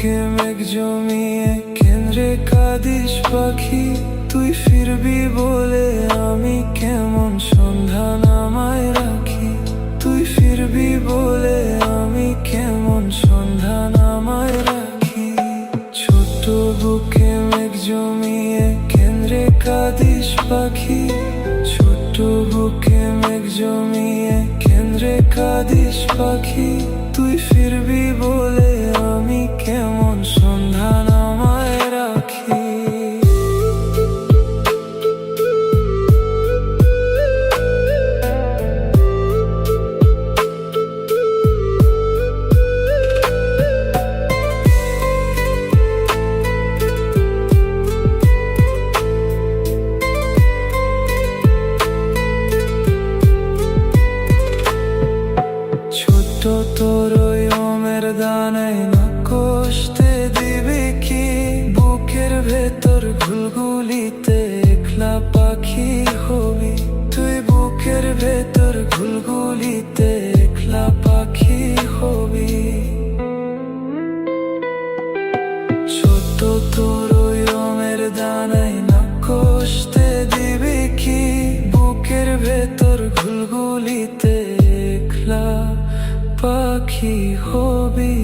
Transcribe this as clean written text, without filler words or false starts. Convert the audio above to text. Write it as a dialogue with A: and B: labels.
A: বুকে মেঘ জমিয়ে কেন্দ্রে কাঁদিস পাখি, তুই ফিরবি বলে আমি কেমন সন্ধান আমায় রাখি। তুই ফিরবি বলে আমি কেমন সন্ধান আমায় রাখি। ছোট্ট বুকে মেঘ জমিয়ে কেন্দ্রে কাঁদিস পাখি, ছোট্ট বুকে মেঘ জমিয়ে কেন্দ্রে কাঁদিস পাখি, তুই ফিরবি বলে আমি কেমন সন্ধান আমায় রাখি। ছোট্ট তোর ওই ওমের দানায় না কষ্টে দিবে কি, বুকের ভেতর ঘুলগুলিতে একলা পাখি হবি। তুই বুকের ভেতর ঘুলগুলিতে একলা পাখি হবি। ছোট্ট তোর ওই ওমের দানায় না কষ্টে দিবে কি, বুকের ভেতর ঘুলগুলিতে একলা পাখি হবি।